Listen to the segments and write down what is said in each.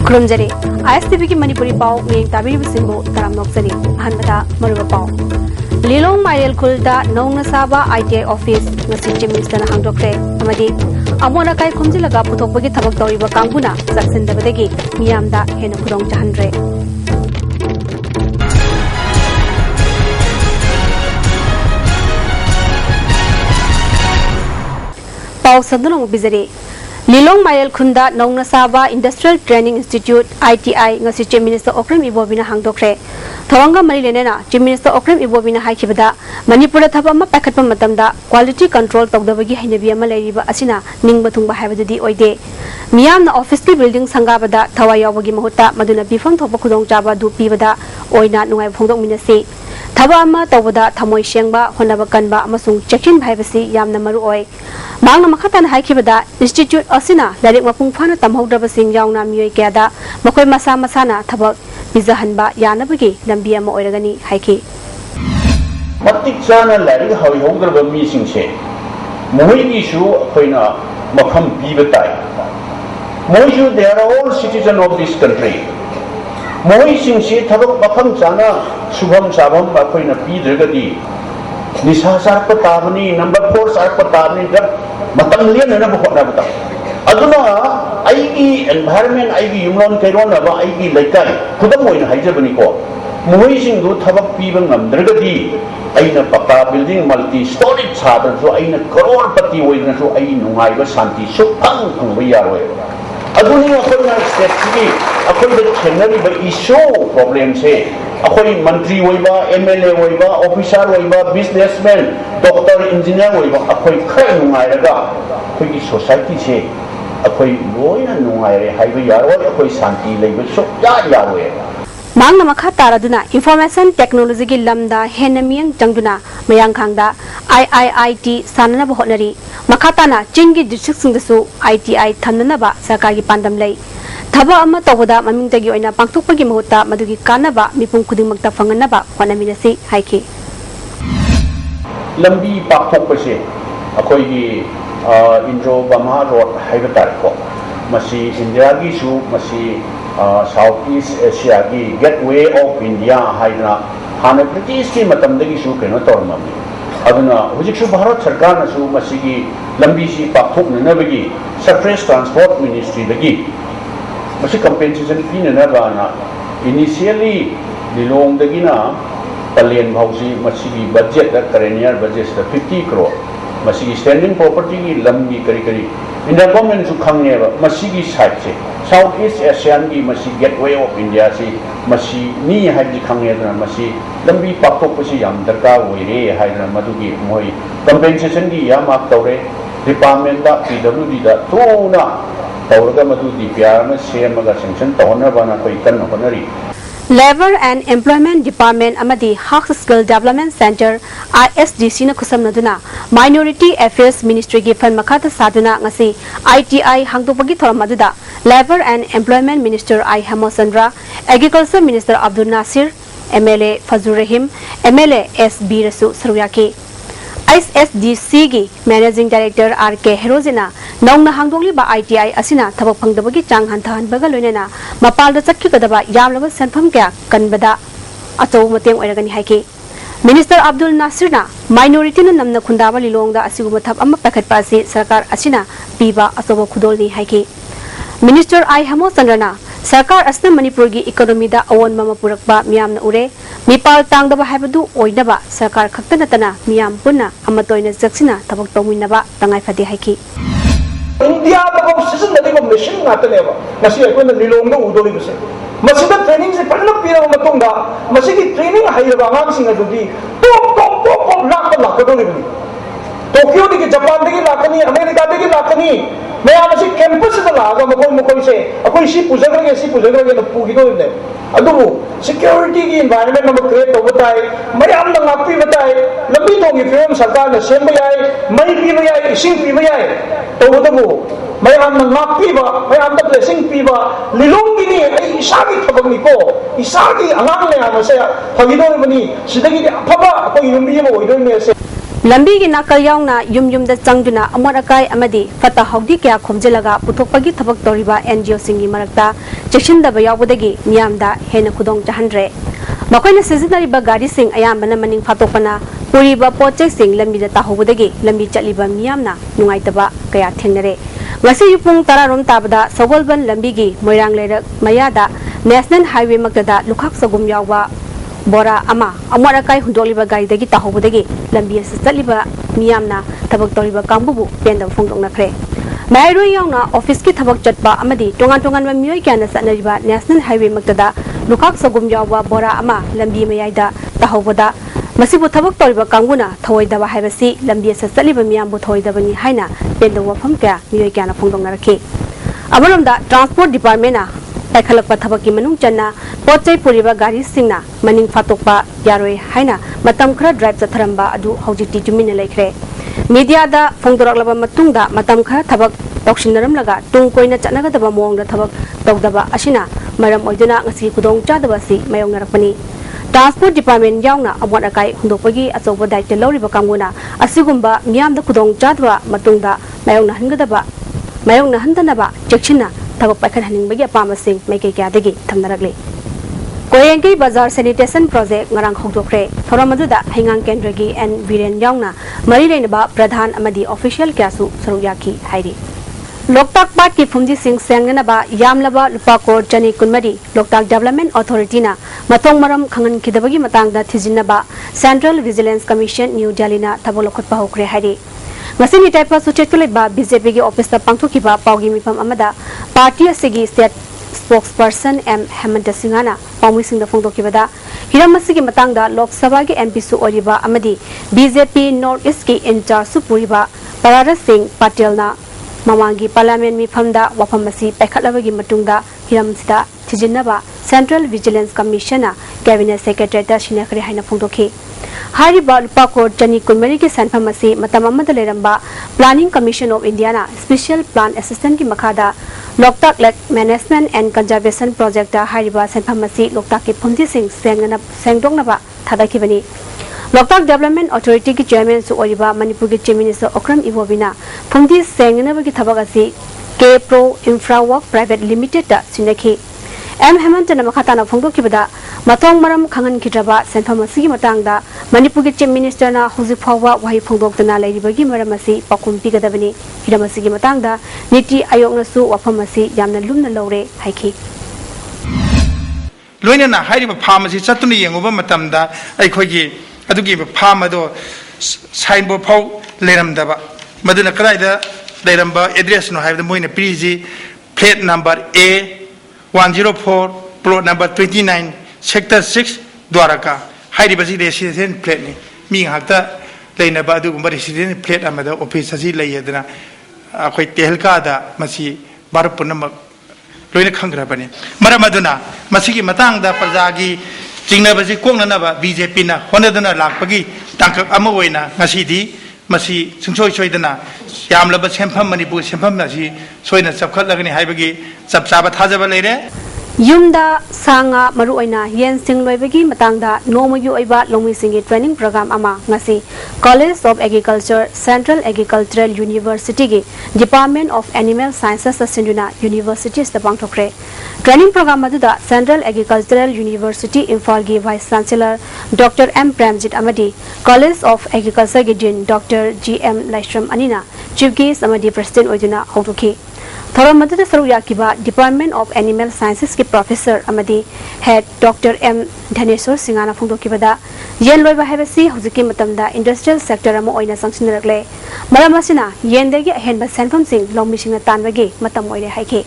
खुरमजरे ISTV की मणिपुरी पाव में ताबीर सिंबो तराम नोक्सरी अहनबदा मरुबा पाव Lilong mile खुलदा नौंगना साबा ITI office ngasi Chief Minister na hangdokre amadi amona kai khumjilaga puthokbagi thabak tawriba kanguna jaksindabadagi miyamda hena khudong chahanre पाव सदनों बिजरे लिलोंग मायल खुंदा नौंगना साबा industrial training institute ITI ngasi Chief Minister Okrem Ibobina hangdokre thawanga mari lenena Chief Minister Okrem Ibobina haikibada Manipura thaba ma pakhatpa matamda quality control tawdabagi hainabi ama leiriba asina ningba thungba haibadudi oide miyamna office ki building sangabada thawa yawbagi mahutta maduna bifang thopa khudong chaba du pibada oina nungai phongdok minase thaba ama tawbada thamoi sengba honaba kanba amasung check-in bhaibasi yamna maru oi mangna makhatan haikibada institute asina direct mapung phana tamhaudraba sing yauna miyoi kyada makoi masa masana thabak bizahanba yanabagi lambi ama oiragani haiki matik chana lari hawi hongdraba mi singse moi issue khoina makham bibatai moi issue they are all citizen of this country moi singse thabak makham chana subham sabham khoina bidragadi nisa sarpa tabani number 4 sarpa tabani drug matam lian na bokna bata aduna aigi environment aigi yumlon kairon na ba aigi laikai khudam oina haijabani ko moi sing du thabak piba ngamdragadi aina paka building multi storage chadar so aina crore pati oina so ai nungai ba shanti sukhang phangba yaroi aduni akhona state ki akhoi da thenari ba issue problem se akhoi mantri oiba MLA oiba officer oiba businessman doctor engineer oiba akhoi khai nungai raga akhoi ki society se akhoi loina nungai re haiba yaroi akhoi shanti leiba so yaroi Mangna makha taraduna information technology gi lamda henamiyang changduna mayang khangda IIIT sanana bahonari makhatana chingi district singdasu ITI thamnana ba sarkar gi pandam lei thaba ama tawada maming tagi oina pangthokpagi mahutta madugi kanaba mipung khudingmakta phangana ba honaminasi haiki lambi pakthokpase akoi gi Indro Bama road haibatar ko masi India gi su masi Southeast Asia ki gateway of India haina hana British ki matamdagi su keno tormami aduna hujik su Bharat sarkar na su masigi lambi si pakthok na bagi surface transport ministry dagi masi compensation fee na ba na initially dilong dagi na palen bhausi masigi budget da current year budget 50 crore masigi standing property ki lambi kari kari India government su khangne ba masigi side se Southeast Asian ki masi gateway of India si masi ni haji khangne na masi lambi paktok pasi yam darka oire haina madugi moi compensation gi yam ak tawre department da PWD da tona tawraga madu DPR ma semaga sanction tawna bana koi kan honari Labor and Employment Department amadi Hawks Skill Development Center ISDC na kusamnaduna Minority Affairs Ministry gi fan makhata saduna ngasi ITI hangdopagi thoramaduna Labor and Employment Minister I Hamosandra Agriculture Minister Abdul Nasir MLA Fazur Rahim MLA SB Rasu Saruyaki ISDC gi Managing Director RK Herozina nongna hangdongli ba ITI asina thabak phangdabagi chang hanthan baga loinena mapalda chakki kadaba yamlaba senpham kya kanbada achaw mateng oiragani haiki Minister Abdul Nasir na minority na namna khundaba lilongda asiguma thab amma pakhatpa asi sarkar asina piba achaw khudolni haiki Minister I Hamosandra sarkar asna Manipur gi economy da awon mama purakba miyamna ure mipal tangdaba haibadu oinaba sarkar khaktana tana miyam punna amatoina jaksina thabak tawminaba tangai phadi haiki India the season that they machine not never. Nasi I went the Lilong no Udoli. Masida training is a partner Pira Matunga, Masiki training higher Bangam singer to be pop knock the Lakadoli. Tokyo the Japan the Lakani, America the Lakani. May I see campus in the Laga Mokoi say, a Kushi Puzaga and the Pugino in them. Adu security environment number create over time. Mayam the Lapi Vatai, Lapito if you am Satan, the same way, May Pivai, Sing Pivai. Togo, may am the knock piva, may am the blessing piva, Lilongini, Isagi Tabamiko, Isagi, Anamle, I say, Pavino, Sidagi, Papa, Yumio, you don't say. lambi gi nakal yauna yum da changduna amor akai amadi fata hogdi kya khomjelaga puthokpagi thabak toriba NGO singi marakta chekshin da bayawudagi miyamda hena kudong jahanre makoina seasonary ba gari sing ayambana maning phatokpana puriba project sing lambi da tahobudagi lambi chaliba miyamna nungaitaba kaya thengnare ngasi yupung tararom tabada sogolban lambi gi moirang lerak mayada national highway maktada lukhak sagum yawa bora ama amora kai hundoliba gari dagi tahobudagi lambi saliba miyamna tabak toriba kambubu pendam phongdong nakre mairo yauna office ki thabak chatpa amadi tongan ma miyoi kyana sanariba national highway maktada lukhak sagum yawa bora ama lambi mayaida tahoboda masibu thabak toriba kanguna thoidaba haibasi lambi saliba miyambu thoidabani haina pendam wafam kya miyoi kyana phongdong narakhe amalomda transport department na paikhalakpa thabaki manung channa pochai puriba gari singna maning phatokpa yaroi haina matam khara drive chatharamba adu hojiti jumina laikre media da phongdoraklaba matungda matam khara thabak toksinaram laga tung koina chanaga daba mongda thabak tawdaba asina maram oiduna ngasi kudong chadaba si mayong narakpani transport department yauna amot akai hundopagi achoba daite loriba kanguna asigumba miyamda kudong chadaba matungda mayong nahangadaba mayong nahandanaba chekchina tabak paikhan haning bagi apama sing mai kai kya dagi thamnarakle koyengi bazar sanitation project ngarang khogdokre thoramadu hingang kendragi and viren yaungna mari leinaba pradhan amadi official kyasu saruyaki hairi loktak pat ki phumji sing sengnaba yamlaba lupa kor chani kunmari loktak development authority na matong maram khangan kidabagi matangda thijinaba central vigilance commission new delhi na tabolokot pahokre hairi ngasini taipa suchetuleba BJP gi office ta pangthokiba paugi mifam amada party asigi state spokesperson M Hemanta Singhana paumi singda phongdokibada hiramasi gi matangda lok sabha gi MP su oriba amadi BJP North East ki incharge su puriba Pararat Singh Patel na mamangi parliament mifamda wafamasi paikhatlabagi matungda hiramsida thijinaba central vigilance commission na cabinet secretary ta shinakre haina phongdokhi Hariba Lupakor Chani Kunmari ki sanfamasi matamamada leramba Planning Commission of India na Special Plan Assistant ki makada Loktak Lake Management and Conservation Project ta Hariba sanfamasi Loktak ki phumji sing sengdongnaba thadakibani Loktak Development Authority ki chairman su oriba Manipur ki chief minister Okram Ibobina phumji sengnaba ki thabagasi K Pro Infra Work Private Limited ta sinakhi M Hemanta na makata na phongdokibada matong maram khangan kitraba senphamasi gi matangda Manipur ki chief minister na huzik phawa wahi phongdoktana lairibagi maramasi pakum pigadabani hiramasi gi matangda niti ayok na su wafamasi yamna lumna lore haiki loina na hairiba pharmacy chatuna yenguba matamda aikhogi adugi pharmado signboard phau leramdaba maduna karaida leramba address no haibda moina priji plate number A 104 plot number 29 sector 6 Dwaraka hairibasi resident plate ni mi hakta leina ba adugumba resident plate amada office asi leiyadna akhoi tehelka da masi barpunam loina khangrabani maramaduna masigi matangda prajagi jingnabasi kongnanaba BJP na honaduna lakpagi tangkak ama oina ngasidi masi sungsoi soidana yamlaba sempham Manipur sempham nasi soina chapkhatlagani haibagi chapchaba thajaba leire Yumda sanga maruoina yen sing loibagi matangda nomayu oiba longmi singi training program ama ngasi College of Agriculture Central Agricultural University gi Department of Animal Sciences Sinduna University stapang thokre training program aduda Central Agricultural University Imphal gi Vice Chancellor Dr M Premjit amadi College of Agriculture gi Dean Dr GM Laishram Anina Chief Guest amadi President oiduna hautoki Thoramadu Saruyakiba Department of Animal Sciences ki Professor amadi Head Dr M Dhaneshwar Singhana phongdokibada yen loiba habasi hujiki matamda industrial sector ama oina sangsinrakle maramasina yendagi ahenba senfam sing longmi singna tanbagi matam oire haike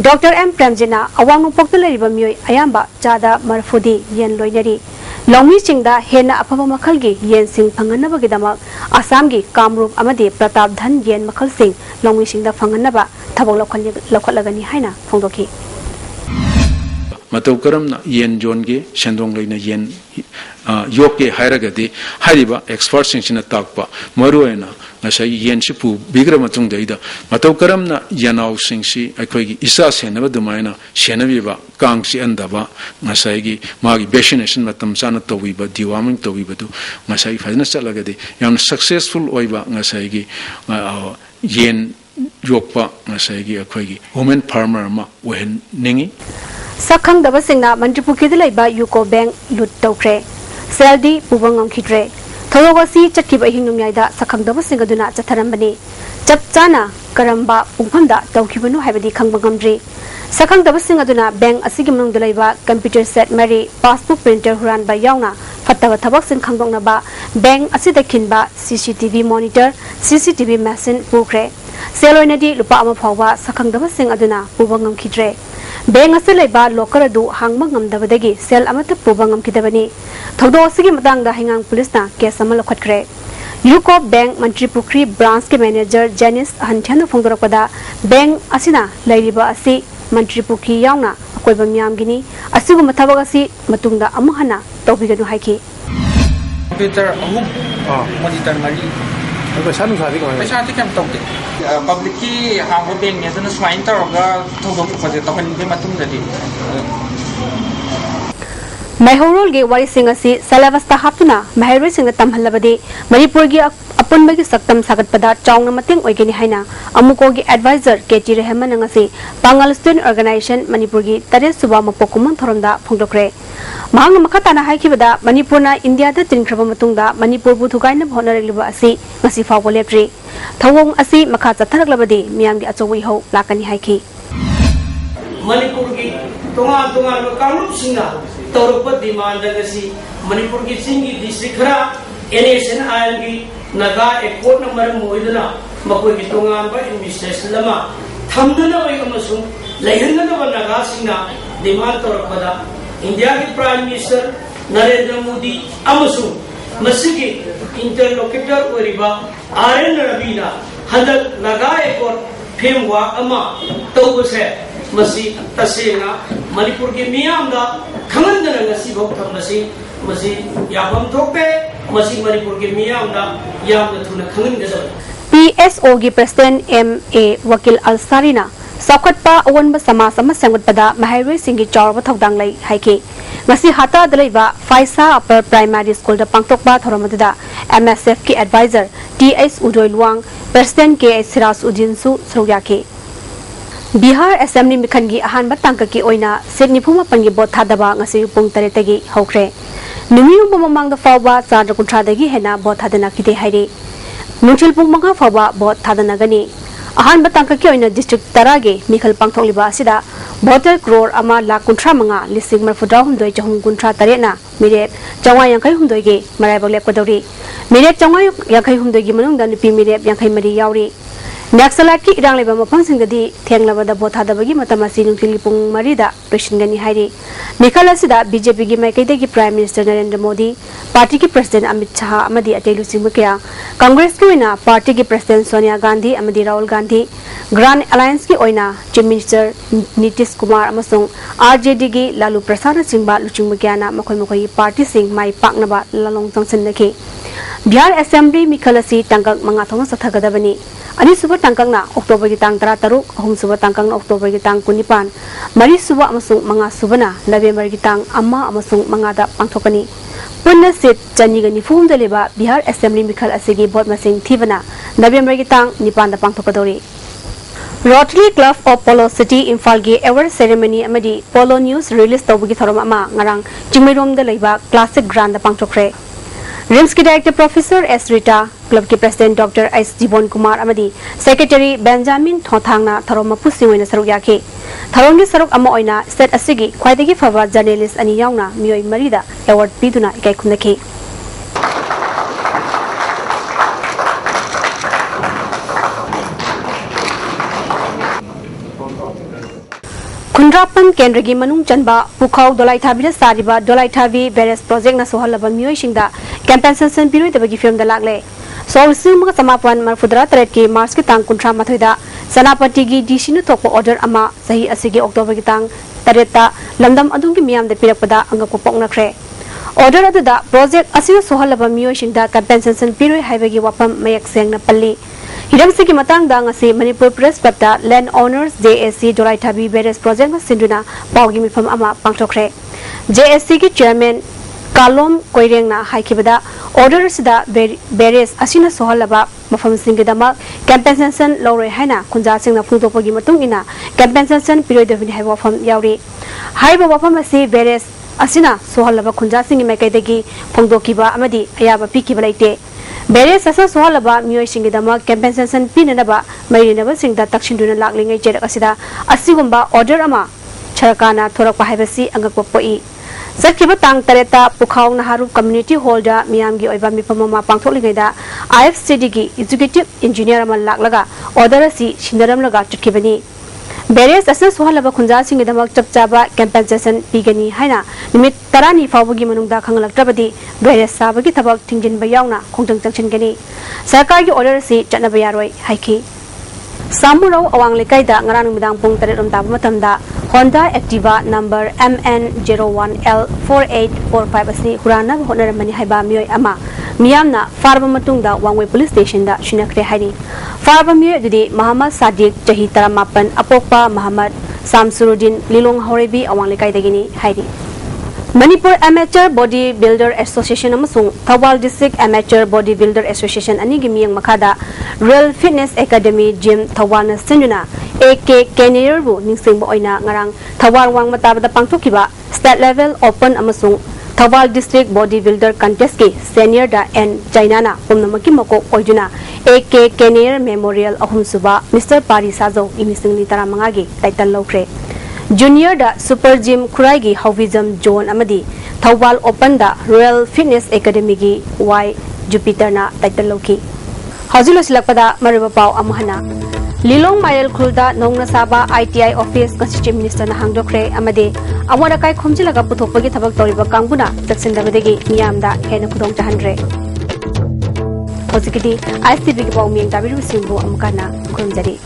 Dr M Premjina awang pokta leriba miyoi ayamba chada marfudi yen loinari longmi singda hena apaba makhalgi yen sing phanganabagi damak Assam gi Kamrup amadi Pratap Dhan yen makhal sing longmi singda phanganaba thabok lokhalagani haina phongdokhi matau karamna yen zone ge shendong leina yen yoke hairagadi hariba expert singchina takpa maruena ngasai yen si pu bigra matung deida matau karamna yanau singsi akhoi gi isa senaba dumaina senabi ba kang si andaba ngasai gi magi vaccination matam chana towi ba diwaming towi ba du ngasai fazna chalaga de yam successful oiba ngasai gi yen yokpa ngasai gi akhoi gi women farmer ma wen ningi Sakhang daba singna Manipur ki dilaiba UCO Bank lut tawkre seldi pubangam khidre thorogasi chakib ahing numyaida sakhang daba singaduna chatharambani chap chana karamba pungpamda tawkhibanu haibadi khangbangamdri sakhang daba singaduna bank asigi manung dilaiba computer set mari passbook printer huran ba yauna fattaba thabak sin khangdongna ba bank asida khinba CCTV monitor CCTV machine pukre seloinadi lupa ama phawwa sakhang daba sing aduna pubangam khidre Beng asilaiba lokar adu hangma ngamdabadagi sel amata puba ngamkidabani thogdo asigi matangda hingang pulisna case ama lokhatkre UCO Bank Manipuri branch ke manager Janice Hanthana phongdorakpada bank asina lairiba asi Manipuri yauna akoiba miyamgini asigu mathabag asi matungda amuhana tawbiganu haiki computer monitor mari पैसा नुसादी कौन पैसा ती kam tawde public ki hangbo bank ne dana swain taroga thogdo project tahan be matung dadi Mahorol ge wari sing asi salabasta hapuna Mahiroi sing tamhalabadi Manipur gi apunba gi saktam sagat pada chawna mateng oigeni haina amuko gi advisor KT Rehman ngasi Bangal Student Organization Manipur gi tare suba mapokumang thoronda phongdokre mahang makatana haikibada Manipurna India da tinkraba matungda Manipur bu thugaina bhonaregliba asi ngasi fawbo lepri thawong asi makha chatharaglabadi miyam gi achowi ho lakani haiki Manipur ki tunga kalup singa Torupa demand ngasi Manipur ki singi district khara NSNIL ki naga ekot number moidana makoi ki tunga ba administration lama thamdana bai amasung laihanna ba naga singa demand torupada India ki Prime Minister Narendra Modi amasung masigi interlocutor oriba RN Rabina handak naga ekot framework ama tawbase masi tasenga Manipur ki miyamda khamandana ngasi bok thamasi masi yabam thokpe masi Manipur ki miyamda yamda thuna khamangda PSO gi president MA Wakil Alsarina sakhatpa awanba sama sama sangutpada Mahiroi singi chawba thodang lai haiki ngasi hata dalaiba Faisa Upper Primary School da pangtokba thoromadada MSF ki advisor TS Udoi Luang president KS Siras Udin su srogyaki Bihar Assembly Mikhangi ahan batangka ki oina Sydney Phuma pangi bot thadaba ngasi pung tare tagi hokre Numiyu bomamang da fawba chadra kuntra dagi hena bot thadana kite hairi Nungchil pung manga fawba bot thadana gani ahan batangka ki oina district tarage mikhal pangthokliba asida voter crore ama lakh kuntra manga lising marfuda humdoi jahum kuntra tarena mirep chawai yankai humdoi ge maraibak lepkodori mirep chawai yankai humdoi gi manungda nupi mirep yankai mari yauri Naxalite ki irang leba mafam singadi thenglabada bothadabagi matamasi nungthili pung marida preshingani hairi mikhala sida BJP gi maikaide gi Prime Minister Narendra Modi party ki President Amit Shah amadi atelu singmukya Congress ki oina party ki President Sonia Gandhi amadi Rahul Gandhi Grand Alliance ki oina Chief Minister Nitish Kumar amasung RJD gi Lalu Prasad singba luchingmukya na makoi party sing mai paknaba lalong tangsanaki Bihar Assembly mikhalasi tangkak mangathong sathagadabani Ani suba tangkang na Oktober ki tang 13 ahum suba tangkang na Oktober ki tang 19 mari suba amasung mga suba na November ki tang amma amasung mga da pangthokani punna sit chani gani fum daleba Bihar Assembly mikhal asigi bot masing thibana November ki tang 9 da pangthokadori Rotary Club of Polo City Imphal gi award ceremony amadi Polo News release tawbugi thorom ama ngarang Chingmairom da leiba classic grand da pangthokre RIMS की director professor S Rita club के president doctor S जीवन Kumar अमदी secretary Benjamin थोथांगना थरोम pushing सरुक याखे थरोंगी सरुक अमा ओइना state असिगी ख्वाइदगी fava journalist अनि यावना मियोय मरीदा award पिदुना इकाई खुनखे खुंद्रापन केंद्र की मनुंग चनबा पुखाव दोलाइथाबी सारिबा दोलाइथाबी बेरेस प्रोजेक्ट ना सोहलबा मियोयसिंगदा कैंपेसेशन पिरोय दबगी फिल्म दा लागले सोलसिंग मग समापन मरफुद्रा तरेट की मार्च की तांग कुंट्रा मथुदा सनापति की डीसी नु थोप ऑर्डर अमा सही असिगे अक्टोबर की तांग तरेता लंदम अदुंग की मियाम दे पिरकपदा अंग को पोकनख्रे order aduda project asina sohalaba miyoisingda compensation piroi haibagi wapam mayak sengna palli hiram sigi matang da ngasi Manipur Press Club da Land Owners JSC Dolai Thabi Beres project na sinduna pawgi mifam ama pangthokre JSC ki chairman Kalom Koirengna haikibada order sida Beres asina sohalaba mafam singidama compensation loroi haina kunja singna phungtopagi matung ina compensation piroi devini haiwa fam yauri haiba wapam asi Beres asina sohalaba kunja singi mekaidagi phongdokiba amadi ayaba pikiba laite Beres asa sohalaba miyoi singidama compensation pinanaba mairinaba singda takshinduna laklingai jerak asida asigumba order ama charakana thorakpa haibasi angakpa poi Sakhiba tang tareta Pukhau Naharu Community Hall da miyamgi oiba mipamama pangthoklingaida ISTV gi executive engineer ama laklaga order asi shindaram laga chutkibani Beres asna sohalaba khunja singidamak chapchaba compensation pigani haina nimit tarani fawbagi manungda khangalaktrabadi Beres sabagi thabak thingjinba yauna khongtang changchingani sarkar gi order asi chatnaba yaroi haiki Samurau awang lekai da ngarang midang pung taret rom taba matamda Honda Activa number MN01L4845 asi hurana honaramani haiba miyoi ama miyamna farba matungda wangwei police station da shinakre haini farba miyoi dudi Muhammad Sadiq jahi 18 apokpa Muhammad Samsuruddin Lilong Horebi awang lekai dagini haini Manipur Amateur Bodybuilder Association amasung Thawal District Amateur Bodybuilder Association ani gi miyang makada Real Fitness Academy Gym Thawal na senduna AK Kenner bu ningsingba oina ngarang Thawal wang matabada pangthokiba state level open amasung Thawal District Bodybuilder Contest ki senior da and China na pumnamaki makok oiduna AK Kenner Memorial ahumsuba Mr Pari Sajo imisingni taramanga gi title lokre Junior da Super Gym Kurai gi Hovism Zone amadi Thawal Open da Royal Fitness Academy gi Y Jupiter na title loki Hajilo silakpada mariba pau amuhana Lilong Mayel Khulda Nongna Saba ITI office kasi Chief Minister na hangdokre amadi amora kai khomjilaga puthokpagi thabak toriba kangbuna taksindabadegi miyamda hena khudong tahanre Hojikidi ISTV gi pau miyang tabiru simbu amkana khumjari